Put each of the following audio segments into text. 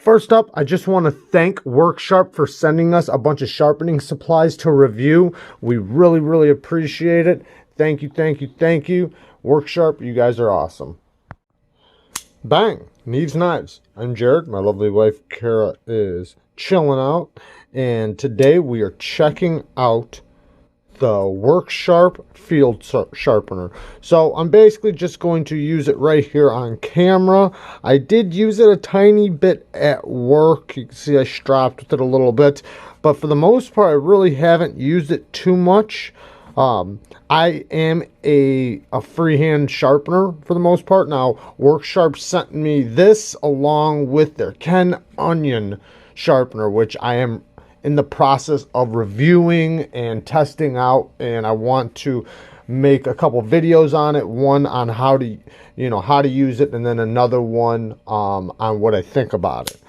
First up, I just want to thank Worksharp for sending us a bunch of sharpening supplies to review. We really appreciate it. Thank you, thank you, thank you. Worksharp, you guys are awesome. Bang! Neeves Knives. I'm Jared. My lovely wife, Kara, is chilling out. And today we are checking out the Worksharp Field Sharpener. So I'm basically just going to use it right here on camera. I did use it a tiny bit at work. You can see I strapped with it a little bit. But for the most part, I really haven't used it too much. I am a freehand sharpener for the most part. Now, Worksharp sent me this along with their Ken Onion sharpener, which I am in the process of reviewing and testing out, and I want to make a couple videos on it. One on how to, how to use it, and then another one on what I think about it.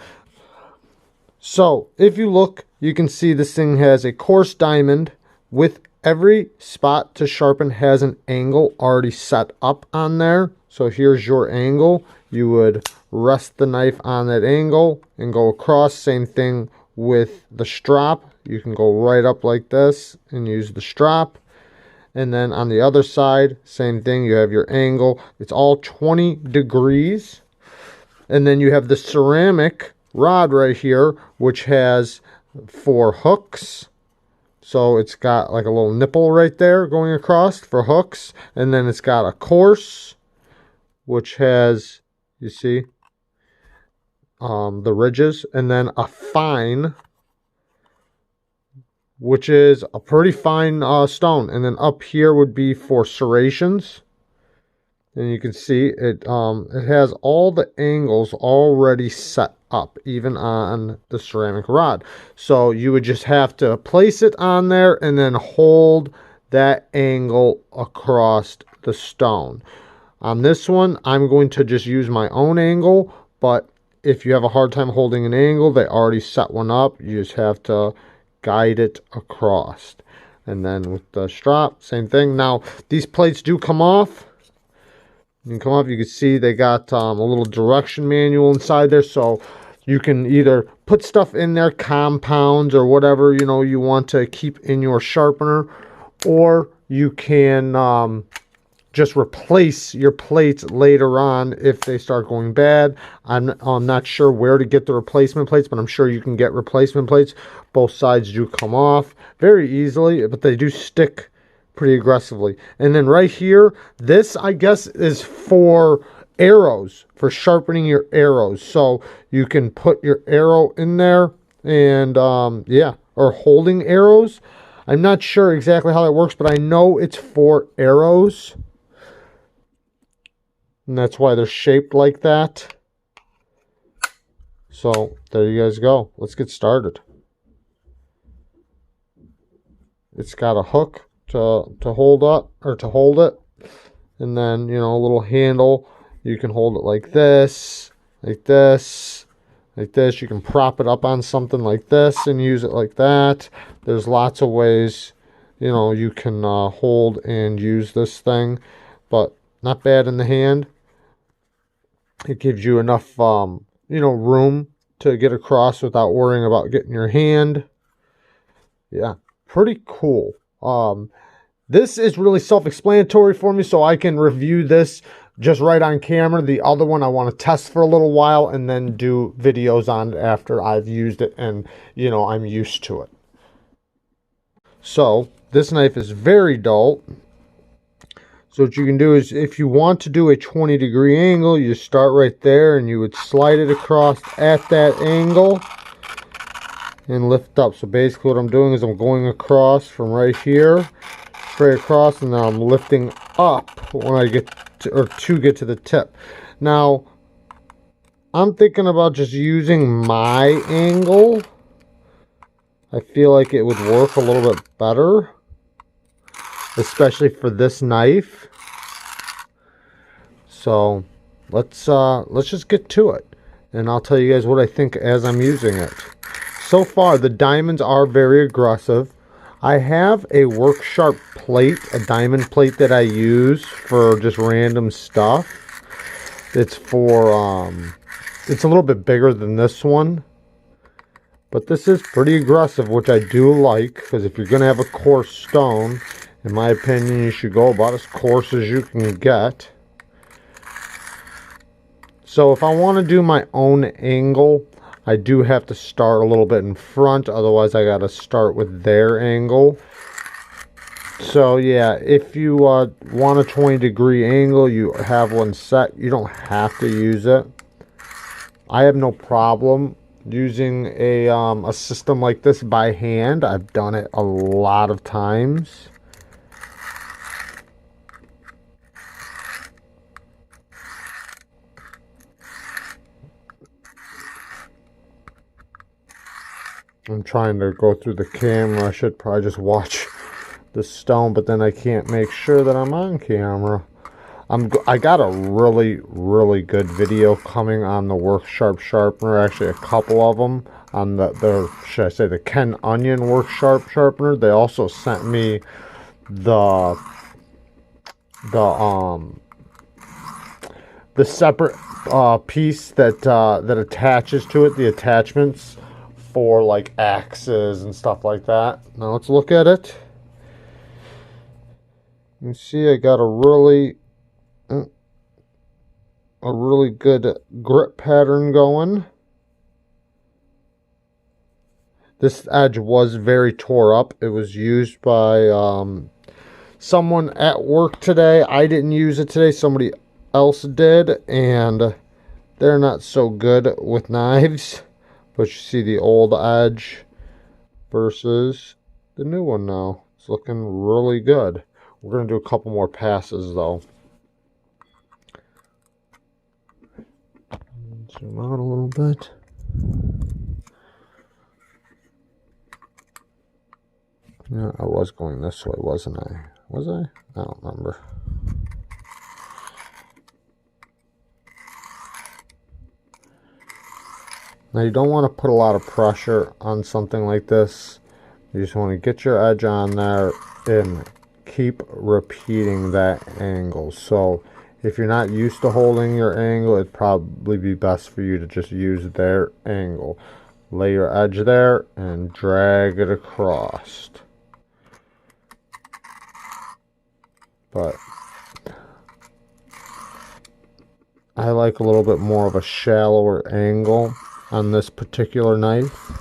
So, if you look, you can see this thing has a coarse diamond with every spot to sharpen has an angle already set up on there. So here's your angle. You would rest the knife on that angle and go across. Same thing with the strap. You can go right up like this and use the strap. And then on the other side, same thing. You have your angle. It's all 20 degrees. And then you have the ceramic rod right here, which has 4 hooks. So it's got like a little nipple right there going across for hooks. And then it's got a coarse, which has, you see, the ridges. And then a fine, which is a pretty fine stone. And then up here would be for serrations. And you can see it has all the angles already set up, even on the ceramic rod. So you would just have to place it on there and then hold that angle across the stone. On this one, I'm going to just use my own angle, but if you have a hard time holding an angle, they already set one up. You just have to guide it across. And then with the strap, same thing. Now, these plates do come off. You can see they got a little direction manual inside there, so you can either put stuff in there, compounds or whatever you want to keep in your sharpener, or you can just replace your plates later on if they start going bad. I'm not sure where to get the replacement plates, but I'm sure you can get replacement plates. Both sides do come off very easily, but they do stick pretty aggressively. And then right here, this I guess is for arrows, for sharpening your arrows. So you can put your arrow in there and yeah, or holding arrows. I'm not sure exactly how that works, but I know it's for arrows. And that's why they're shaped like that. So there you guys go. Let's get started. It's got a hook to hold up, or to hold it, and then a little handle. You can hold it like this, like this, like this. You can prop it up on something like this and use it like that. There's lots of ways you can hold and use this thing, but not bad in the hand. It gives you enough room to get across without worrying about getting your hand. Yeah, pretty cool. This is really self-explanatory for me, so I can review this just right on camera. The other one I want to test for a little while and then do videos on it after I've used it and I'm used to it. So this knife is very dull. So what you can do is, if you want to do a 20-degree angle, you start right there and you would slide it across at that angle and lift up. So basically what I'm doing is I'm going across from right here, straight across, and then I'm lifting up when I get to get to the tip. Now, I'm thinking about just using my angle. I feel like it would work a little bit better, especially for this knife. So let's just get to it, and I'll tell you guys what I think as I'm using it. So far, the diamonds are very aggressive. I have a Worksharp plate, a diamond plate that I use for just random stuff. It's for It's a little bit bigger than this one. But this is pretty aggressive, which I do like, because if you're going to have a coarse stone, in my opinion, you should go about as coarse as you can get. So if I want to do my own angle, I do have to start a little bit in front, otherwise I got to start with their angle. So yeah, if you want a 20-degree angle, you have one set, you don't have to use it. I have no problem using a system like this by hand. I've done it a lot of times. I'm trying to go through the camera. I should probably just watch the stone, but then I can't make sure that I'm on camera. I got a really good video coming on the Work Sharp sharpener. Actually, a couple of them on the should I say the Ken Onion Work Sharp sharpener. They also sent me the separate piece that attaches to it, the attachments for like axes and stuff like that. Now let's look at it. You see, I got a really good grip pattern going. This edge was very tore up. It was used by someone at work today. I didn't use it today. Somebody else did, and they're not so good with knives. But you see the old edge versus the new one now. It's looking really good. We're going to do a couple more passes though. Zoom out a little bit. Yeah, I was going this way, wasn't I? Was I? I don't remember. Now you don't want to put a lot of pressure on something like this. You just want to get your edge on there and keep repeating that angle. So if you're not used to holding your angle, it'd probably be best for you to just use their angle. Lay your edge there and drag it across. But I like a little bit more of a shallower angle on this particular knife.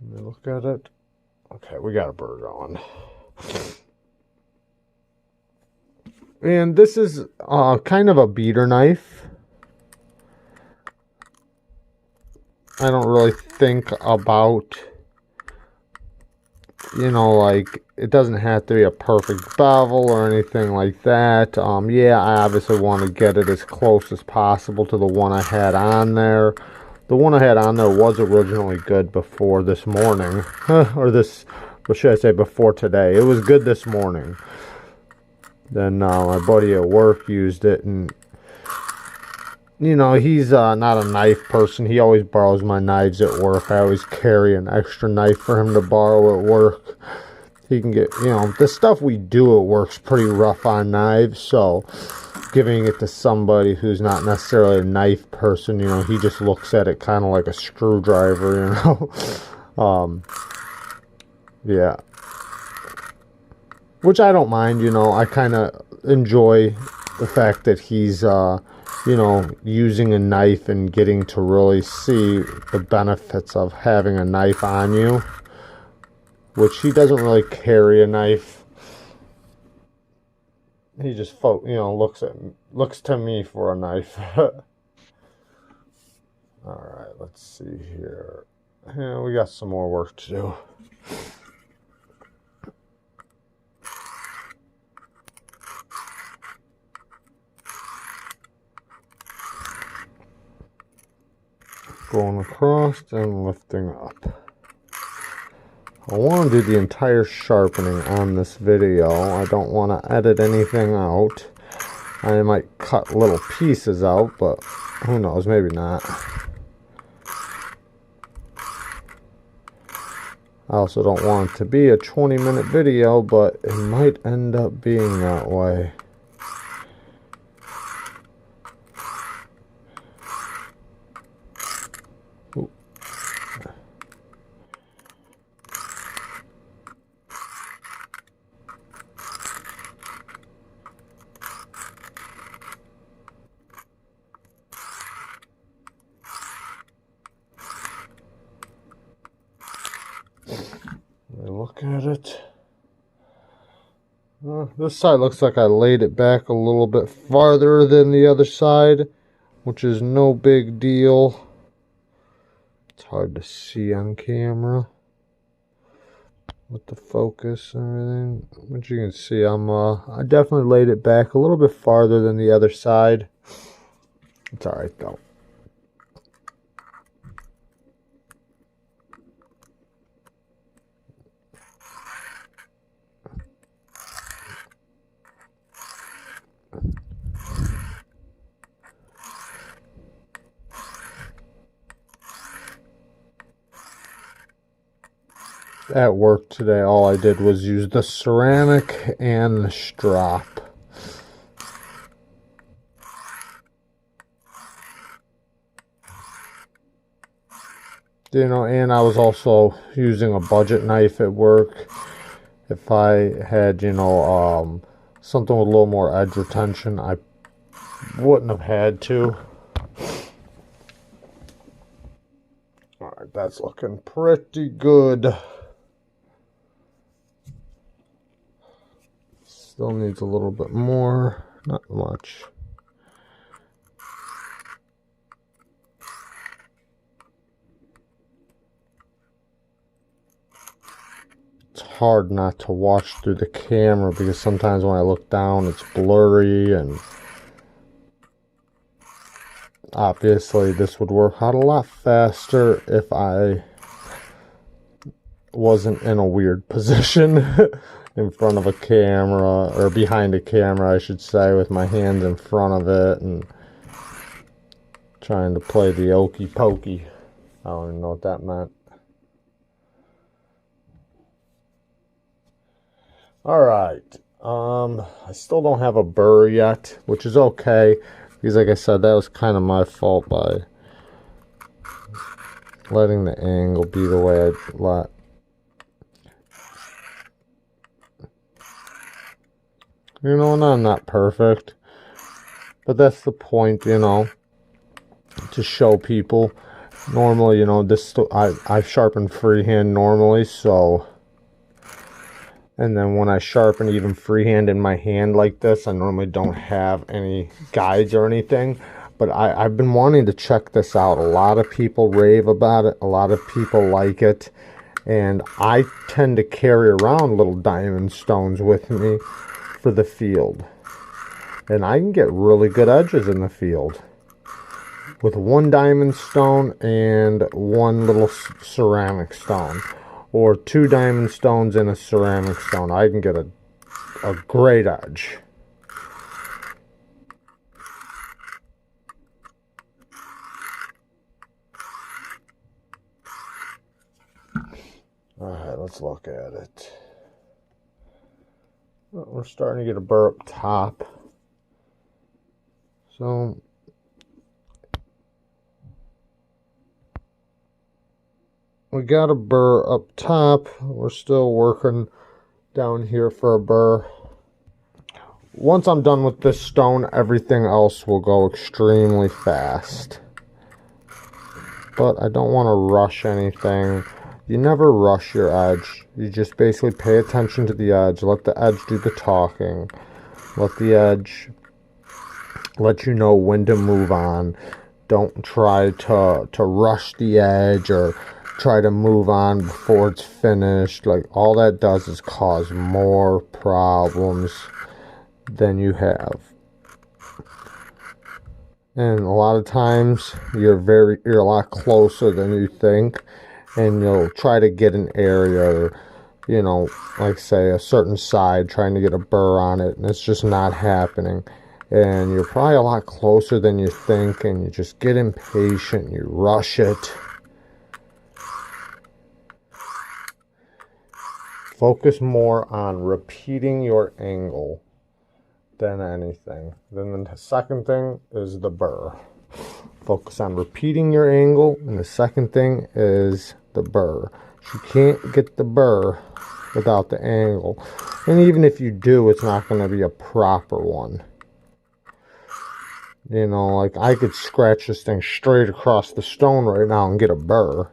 Let me look at it. Okay, we got a bird on. And this is kind of a beater knife. I don't really think about, you know, like, it doesn't have to be a perfect bevel or anything like that. Yeah, I obviously want to get it as close as possible to the one I had on there. The one I had on there was originally good before this morning. Or this, what should I say, before today. It was good this morning. Then my buddy at work used it, and you know, he's not a knife person. He always borrows my knives at work. I always carry an extra knife for him to borrow at work. He can get, you know, the stuff we do at work's pretty rough on knives, so giving it to somebody who's not necessarily a knife person, you know, he just looks at it kind of like a screwdriver, you know. Yeah. Which I don't mind, you know. I kind of enjoy the fact that he's, you know, using a knife and getting to really see the benefits of having a knife on you. Which he doesn't really carry a knife. He just, you know, looks to me for a knife. Alright, let's see here. Yeah, we got some more work to do. Going across and lifting up. I want to do the entire sharpening on this video. I don't want to edit anything out. I might cut little pieces out, but who knows, maybe not. I also don't want it to be a 20-minute video, but it might end up being that way. look at it. This side looks like I laid it back a little bit farther than the other side, which is no big deal. It's hard to see on camera with the focus and everything. But you can see I definitely laid it back a little bit farther than the other side. It's alright though. At work today, all I did was use the ceramic and the strop. You know, and I was also using a budget knife at work. If I had, you know, something with a little more edge retention, I wouldn't have had to. Alright, that's looking pretty good. Still needs a little bit more, not much. It's hard not to watch through the camera because sometimes when I look down it's blurry, and obviously this would work out a lot faster if I wasn't in a weird position in front of a camera, or behind a camera I should say, with my hands in front of it and trying to play the okey pokey. I don't even know what that meant. Alright, I still don't have a burr yet, which is okay, because like I said, that was kind of my fault by letting the angle be the way I let. You know, and I'm not perfect, but that's the point, you know, to show people. Normally, you know, this I sharpen freehand normally, so, and then when I sharpen even freehand in my hand like this, I normally don't have any guides or anything, but I've been wanting to check this out. A lot of people rave about it, a lot of people like it, and I tend to carry around little diamond stones with me for the field, and I can get really good edges in the field with one diamond stone and one little ceramic stone, or two diamond stones and a ceramic stone. I can get a great edge. Alright, let's look at it. We're starting to get a burr up top. So we got a burr up top. We're still working down here for a burr. Once I'm done with this stone, everything else will go extremely fast. But I don't want to rush anything. You never rush your edge. You just basically pay attention to the edge. Let the edge do the talking. Let the edge let you know when to move on. Don't try to rush the edge or try to move on before it's finished. Like, all that does is cause more problems than you have. And a lot of times you're a lot closer than you think, and you'll try to get an area, or, you know, like say a certain side, trying to get a burr on it, and it's just not happening. And you're probably a lot closer than you think, and you just get impatient, you rush it. Focus more on repeating your angle than anything. Then the second thing is the burr. Focus on repeating your angle, and the second thing is the burr. You can't get the burr without the angle, and even if you do, it's not going to be a proper one. You know, like, I could scratch this thing straight across the stone right now and get a burr,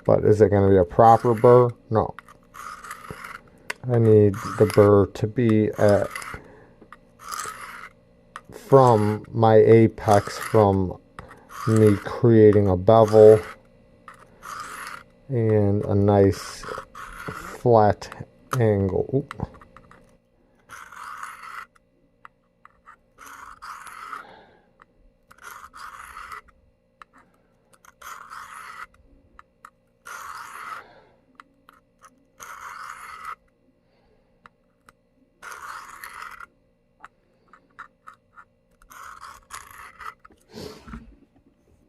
but is it going to be a proper burr? No. I need the burr to be from my apex, from me creating a bevel and a nice flat angle. Oop.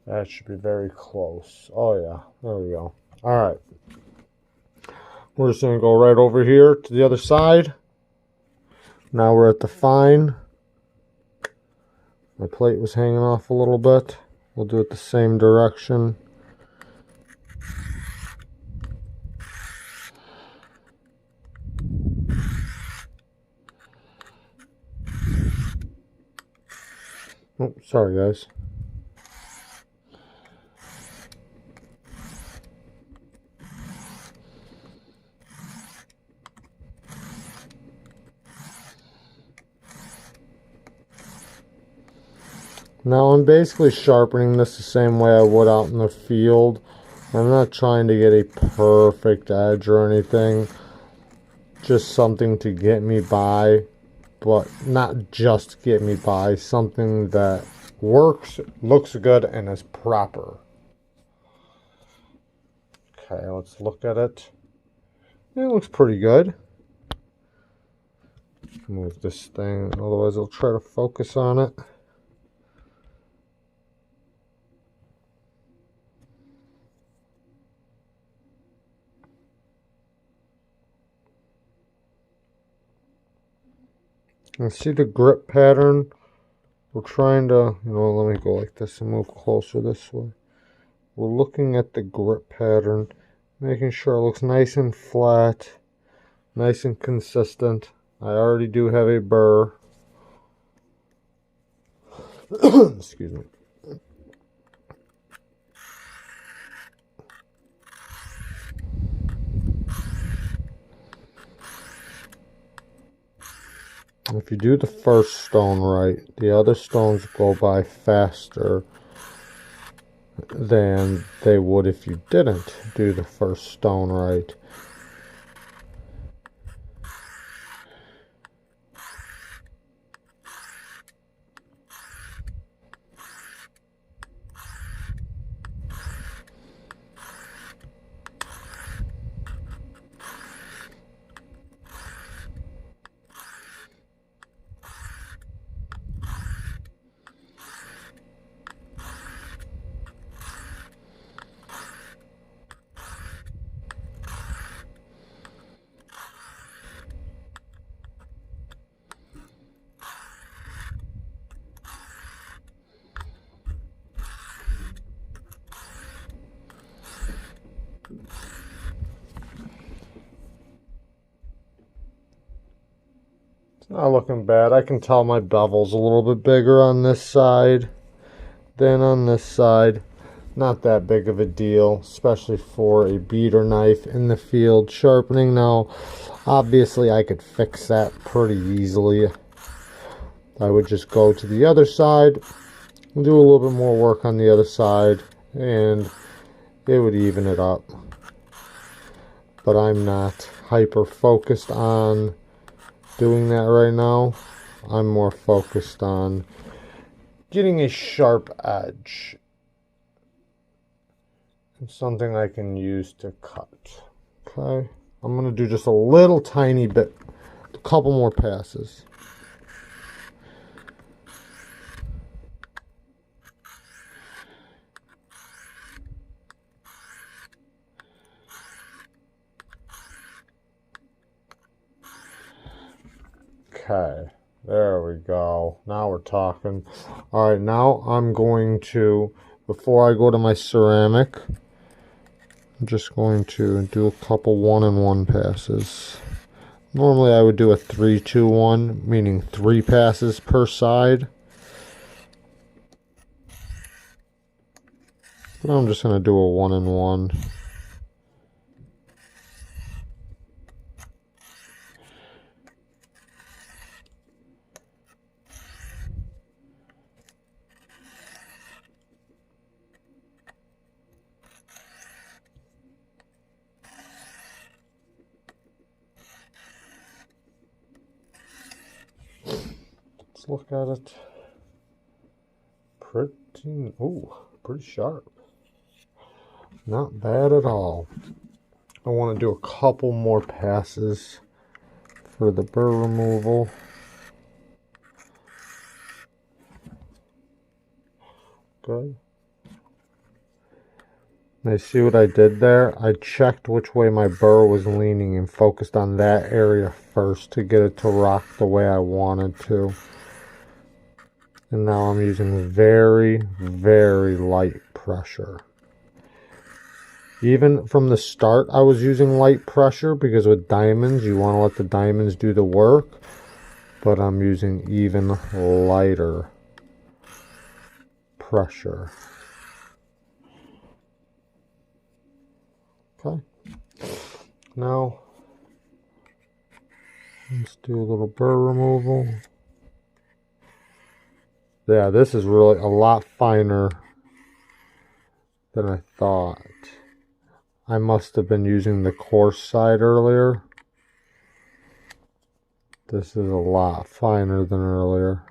That should be very close. Oh yeah, there we go. All right. We're just going to go right over here to the other side. Now we're at the fine. My plate was hanging off a little bit. We'll do it the same direction. Oh, sorry guys. Now I'm basically sharpening this the same way I would out in the field. I'm not trying to get a perfect edge or anything. Just something to get me by, but not just get me by. Something that works, looks good, and is proper. Okay, let's look at it. It looks pretty good. Move this thing, otherwise I'll try to focus on it. And see the grip pattern? We're trying to, let me go like this and move closer this way. We're looking at the grip pattern, making sure it looks nice and flat, nice and consistent. I already do have a burr. Excuse me. If you do the first stone right, the other stones go by faster than they would if you didn't do the first stone right. Not looking bad. I can tell my bevel's a little bit bigger on this side than on this side. Not that big of a deal, especially for a beater knife in the field sharpening. Now, obviously I could fix that pretty easily. I would just go to the other side and do a little bit more work on the other side, and it would even it up. But I'm not hyper focused on doing that right now. I'm more focused on getting a sharp edge and something I can use to cut. Okay, I'm gonna do just a little tiny bit, a couple more passes. Okay, there we go. Now we're talking. All right, now I'm going to, before I go to my ceramic, I'm just going to do a couple 1-in-1 passes. Normally I would do a 3-2-1, meaning 3 passes per side. But I'm just going to do a 1-in-1. Let's look at it. Pretty sharp. Not bad at all. I want to do a couple more passes for the burr removal. Good. And I see what I did there. I checked which way my burr was leaning and focused on that area first to get it to rock the way I wanted to. And now I'm using very, very light pressure. Even from the start, I was using light pressure because with diamonds, you want to let the diamonds do the work. But I'm using even lighter pressure. Okay. Now, let's do a little burr removal. Yeah, this is really a lot finer than I thought. I must have been using the coarse side earlier. This is a lot finer than earlier.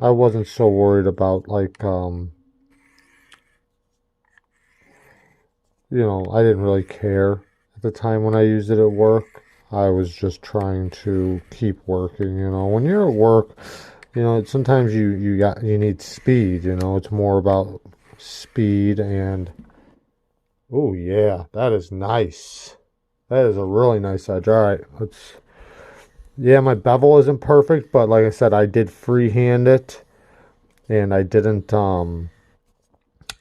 I wasn't so worried about like, you know, I didn't really care at the time when I used it at work. I was just trying to keep working, you know. When you're at work, you know, sometimes you need speed, you know. It's more about speed and oh yeah, that is nice. That is a really nice edge. All right, yeah, my bevel isn't perfect, but like I said, I did freehand it and I didn't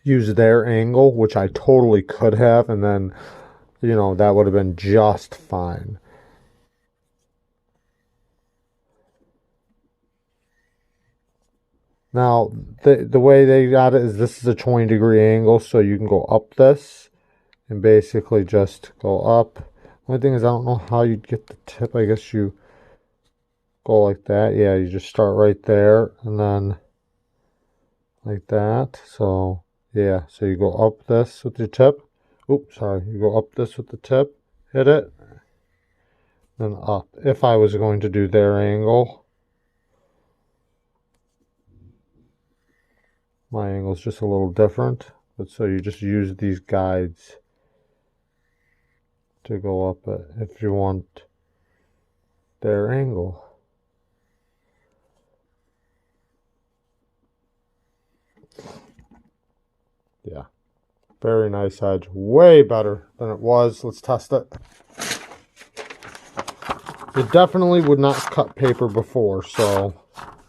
use their angle, which I totally could have, and then, you know, that would have been just fine. Now, the way they got it is this is a 20-degree angle, so you can go up this and basically just go up. Only thing is I don't know how you'd get the tip. I guess you go like that. Yeah, you just start right there and then like that. So, yeah, so you go up this with your tip. Oops, sorry. You go up this with the tip, hit it, then up. If I was going to do their angle, my angle is just a little different, but so you just use these guides to go up it if you want their angle. Yeah, very nice edge. Way better than it was. Let's test it. It definitely would not cut paper before, so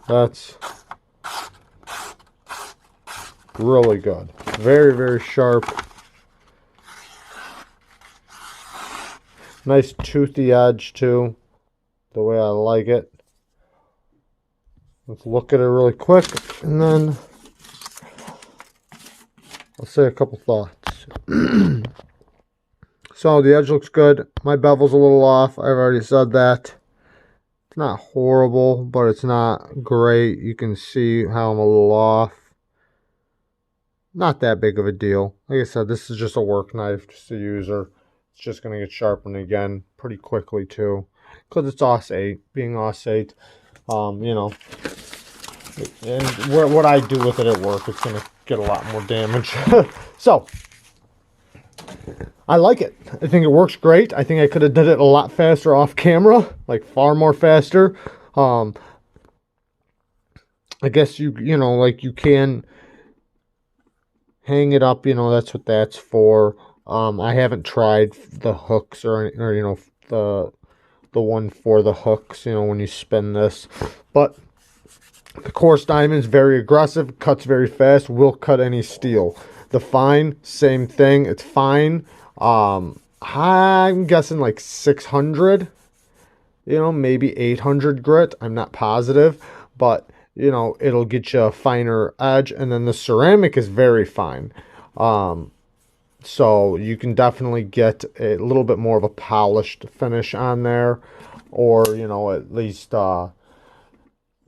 that's really good. Very, very sharp. Nice toothy edge too, the way I like it. Let's look at it really quick and then I'll say a couple thoughts. So the edge looks good. My bevel's a little off. I've already said that. It's not horrible, but it's not great. You can see how I'm a little off. Not that big of a deal. Like I said, this is just a work knife, just a user. It's just going to get sharpened again pretty quickly too. Because it's OS8. Being OS8, you know. And what I do with it at work, it's going to get a lot more damage. So, I like it. I think it works great. I think I could have did it a lot faster off camera. Like, far more faster. I guess you know, like you can hang it up, you know, that's what that's for. I haven't tried the hooks or you know, the one for the hooks, you know, when you spin this. But the coarse diamond's very aggressive, cuts very fast, will cut any steel. The fine, same thing, it's fine. I'm guessing like 600, you know, maybe 800 grit. I'm not positive, but you know, it'll get you a finer edge. And then the ceramic is very fine. So you can definitely get a little bit more of a polished finish on there, or, you know, at least, you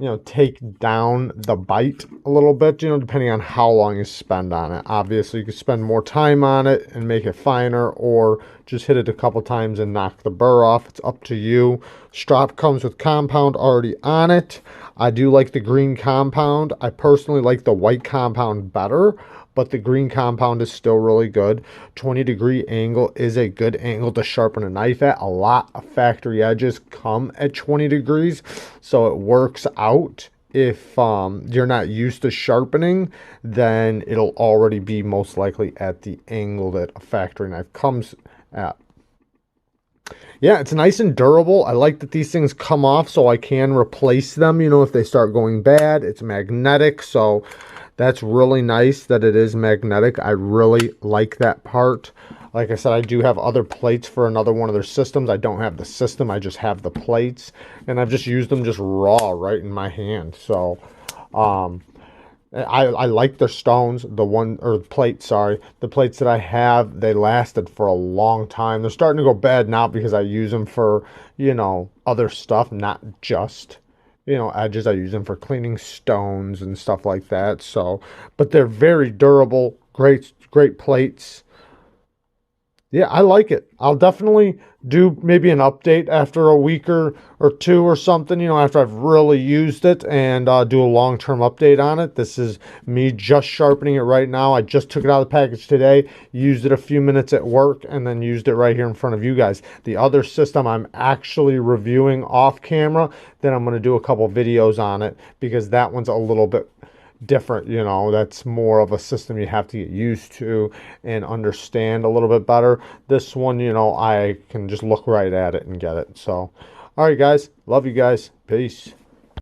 you know, take down the bite a little bit, you know, depending on how long you spend on it. Obviously, you can spend more time on it and make it finer, or just hit it a couple times and knock the burr off. It's up to you. Strop comes with compound already on it. I do like the green compound. I personally like the white compound better, but the green compound is still really good. 20-degree angle is a good angle to sharpen a knife at. A lot of factory edges come at 20 degrees, so it works out. If you're not used to sharpening, then it'll already be most likely at the angle that a factory knife comes at. Yeah, it's nice and durable. I like that these things come off so I can replace them, you know, if they start going bad. It's magnetic, so that's really nice that it is magnetic. I really like that part. Like I said, I do have other plates for another one of their systems. I don't have the system, I just have the plates. And I've just used them just raw right in my hand. So, I like their stones, the plates, sorry. The plates that I have, they lasted for a long time. They're starting to go bad now because I use them for, you know, other stuff, not just, you know, edges. I use them for cleaning stones and stuff like that. So, but they're very durable, great plates. Yeah, I like it. I'll definitely do maybe an update after a week or two or something, you know, after I've really used it, and do a long-term update on it. This is me just sharpening it right now. I just took it out of the package today, used it a few minutes at work, and then used it right here in front of you guys. The other system I'm actually reviewing off camera, then I'm going to do a couple videos on it, because that one's a little bit different, you know. That's more of a system you have to get used to and understand a little bit better. This one, you know, I can just look right at it and get it. So, all right, guys, love you guys. Peace.